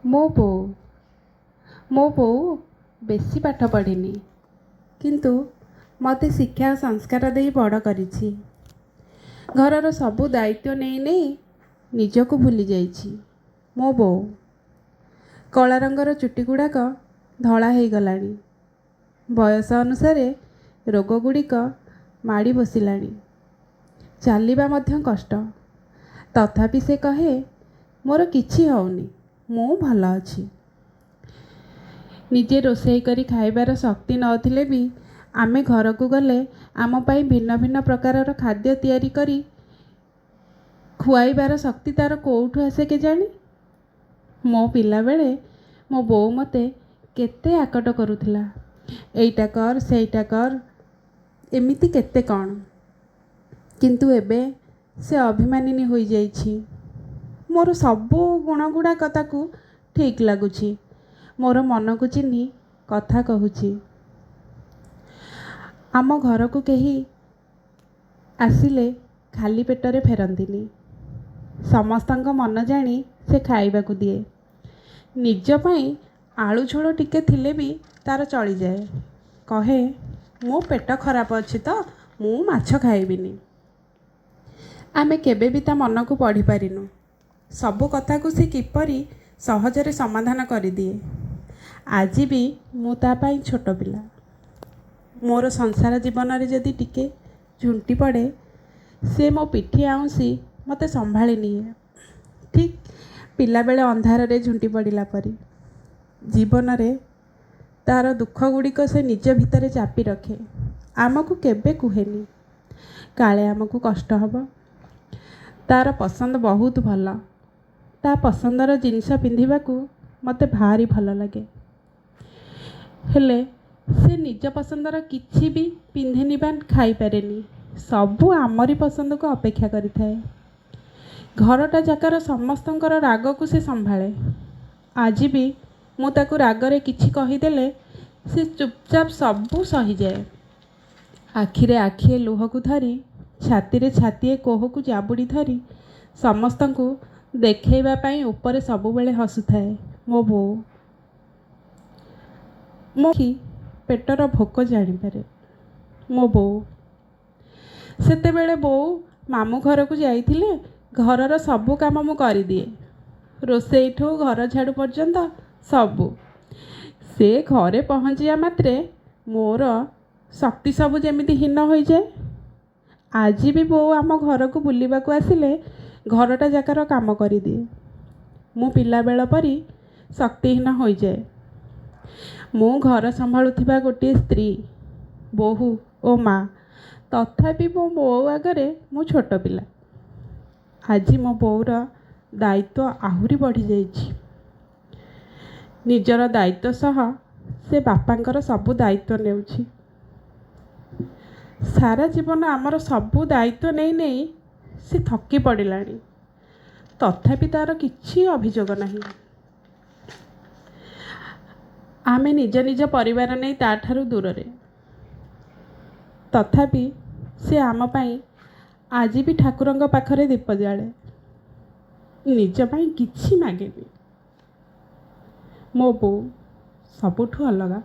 ମୋ ବୋଉ ମୋ ବୋଉ ବେଶୀ ପାଠ ପଢ଼ିନି, କିନ୍ତୁ ମୋତେ ଶିକ୍ଷା ଓ ସଂସ୍କାର ଦେଇ ବଡ଼ କରିଛି। ଘରର ସବୁ ଦାୟିତ୍ୱ ନେଇ ନେଇ ନିଜକୁ ଭୁଲି ଯାଇଛି। ମୋ ବୋଉ କଳା ରଙ୍ଗର ଚୁଟି ଗୁଡ଼ାକ ଧଳା ହେଇଗଲାଣି। ବୟସ ଅନୁସାରେ ରୋଗ ଗୁଡ଼ିକ ମାଡ଼ି ବସିଲାଣି। ଚାଲିବା ମଧ୍ୟ କଷ୍ଟ। ତଥାପି ସେ କହେ, ମୋର କିଛି ହେଉନି, ମୁଁ ଭଲ ଅଛି। ନିଜେ ରୋଷେଇ କରି ଖାଇବାର ଶକ୍ତି ନଥିଲେ ବି ଆମେ ଘରକୁ ଗଲେ ଆମ ପାଇଁ ଭିନ୍ନ ଭିନ୍ନ ପ୍ରକାରର ଖାଦ୍ୟ ତିଆରି କରି ଖୁଆଇବାର ଶକ୍ତି ତା'ର କେଉଁଠୁ ଆସେ କେଜାଣି। ମୋ ପିଲାବେଳେ ମୋ ବୋଉ ମୋତେ କେତେ ଆକଟ କରୁଥିଲା, ଏଇଟା କର ସେଇଟା କର, ଏମିତି କେତେ କ'ଣ। କିନ୍ତୁ ଏବେ ସେ ଅଭିମାନିନୀ ହୋଇଯାଇଛି। ମୋର ସବୁ ଗୁଣ ଗୁଡ଼ାକ ତାକୁ ଠିକ୍ ଲାଗୁଛି। ମୋର ମନକୁ ଚିହ୍ନି କଥା କହୁଛି। ଆମ ଘରକୁ କେହି ଆସିଲେ ଖାଲି ପେଟରେ ଫେରନ୍ତିନି। ସମସ୍ତଙ୍କ ମନ ଜାଣି ସେ ଖାଇବାକୁ ଦିଏ। ନିଜ ପାଇଁ ଆଳୁ ଝୋଳ ଟିକେ ଥିଲେ ବି ତା'ର ଚଳିଯାଏ। କହେ, ମୋ ପେଟ ଖରାପ ଅଛି ତ, ମୁଁ ମାଛ ଖାଇବିନି। ଆମେ କେବେ ବି ତା ମନକୁ ପଢ଼ିପାରିନୁ। ସବୁ କଥାକୁ ସେ କିପରି ସହଜରେ ସମାଧାନ କରିଦିଏ। ଆଜି ବି ମୁଁ ତା ପାଇଁ ଛୋଟ ପିଲା। ମୋର ସଂସାର ଜୀବନରେ ଯଦି ଟିକେ ଝୁଣ୍ଟି ପଡ଼େ, ସେ ମୋ ପିଠି ଆଉଁସି ମୋତେ ସମ୍ଭାଳି ନିଏ। ଠିକ୍ ପିଲାବେଳେ ଅନ୍ଧାରରେ ଝୁଣ୍ଟି ପଡ଼ିଲା ପରି। ଜୀବନରେ ତା'ର ଦୁଃଖ ଗୁଡ଼ିକ ସେ ନିଜ ଭିତରେ ଚାପି ରଖେ। ଆମକୁ କେବେ କୁହେନି, କାଳେ ଆମକୁ କଷ୍ଟ ହେବ। ତା'ର ପସନ୍ଦ ବହୁତ ଭଲ। ତା ପସନ୍ଦର ଜିନିଷ ପିନ୍ଧିବାକୁ ମୋତେ ଭାରି ଭଲ ଲାଗେ। ହେଲେ ସେ ନିଜ ପସନ୍ଦର କିଛି ବି ପିନ୍ଧେନି ବା ଖାଇପାରେନି। ସବୁ ଆମରି ପସନ୍ଦକୁ ଅପେକ୍ଷା କରିଥାଏ। ଘରଟା ଯାକର ସମସ୍ତଙ୍କର ରାଗକୁ ସେ ସମ୍ଭାଳେ। ଆଜି ବି ମୁଁ ତାକୁ ରାଗରେ କିଛି କହିଦେଲେ ସେ ଚୁପଚାପ ସବୁ ସହିଯାଏ। ଆଖିରେ ଆଖିଏ ଲୁହକୁ ଧରି, ଛାତିରେ ଛାତିଏ କୋହକୁ ଜାବୁଡ଼ି ଧରି ସମସ୍ତଙ୍କୁ ଦେଖେଇବା ପାଇଁ ଉପରେ ସବୁବେଳେ ହସୁଥାଏ। ମୋ ବୋଉ ମୋ ପେଟର ଭୋକ ଜାଣିପାରେ। ମୋ ବୋଉ ସେତେବେଳେ ବୋଉ ମାମୁଁ ଘରକୁ ଯାଇଥିଲେ ଘରର ସବୁ କାମ ମୁଁ କରିଦିଏ। ରୋଷେଇଠୁ ଘର ଝାଡ଼ୁ ପର୍ଯ୍ୟନ୍ତ ସବୁ। ସେ ଘରେ ପହଞ୍ଚିବା ମାତ୍ରେ ମୋର ଶକ୍ତି ସବୁ ଯେମିତି ହୀନ ହୋଇଯାଏ। ଆଜି ବି ବୋଉ ଆମ ଘରକୁ ବୁଲିବାକୁ ଆସିଲେ ଘରଟା ଯାକର କାମ କରିଦିଏ। ମୁଁ ପିଲାବେଳ ପରି ଶକ୍ତିହୀନ ହୋଇଯାଏ। ମୁଁ ଘର ସମ୍ଭାଳୁଥିବା ଗୋଟିଏ ସ୍ତ୍ରୀ, ବୋହୂ ଓ ମା। ତଥାପି ମୋ ବୋଉ ଆଗରେ ମୁଁ ଛୋଟ ପିଲା। ଆଜି ମୋ ବୋଉର ଦାୟିତ୍ୱ ଆହୁରି ବଢ଼ିଯାଇଛି। ନିଜର ଦାୟିତ୍ୱ ସହ ସେ ବାପାଙ୍କର ସବୁ ଦାୟିତ୍ୱ ନେଉଛି। ସାରା ଜୀବନ ଆମର ସବୁ ଦାୟିତ୍ୱ ନେଇ ନେଇ ସେ ଥକି ପଡ଼ିଲାଣି। ତଥାପି ତା'ର କିଛି ଅଭିଯୋଗ ନାହିଁ। ଆମେ ନିଜ ନିଜ ପରିବାର ନେଇ ତା'ଠାରୁ ଦୂରରେ। ତଥାପି ସେ ଆମ ପାଇଁ ଆଜି ବି ଠାକୁରଙ୍କ ପାଖରେ ଦୀପ ଜାଳେ। ନିଜ ପାଇଁ କିଛି ମାଗେନି। ମୋ ବୋଉ ସବୁଠୁ ଅଲଗା।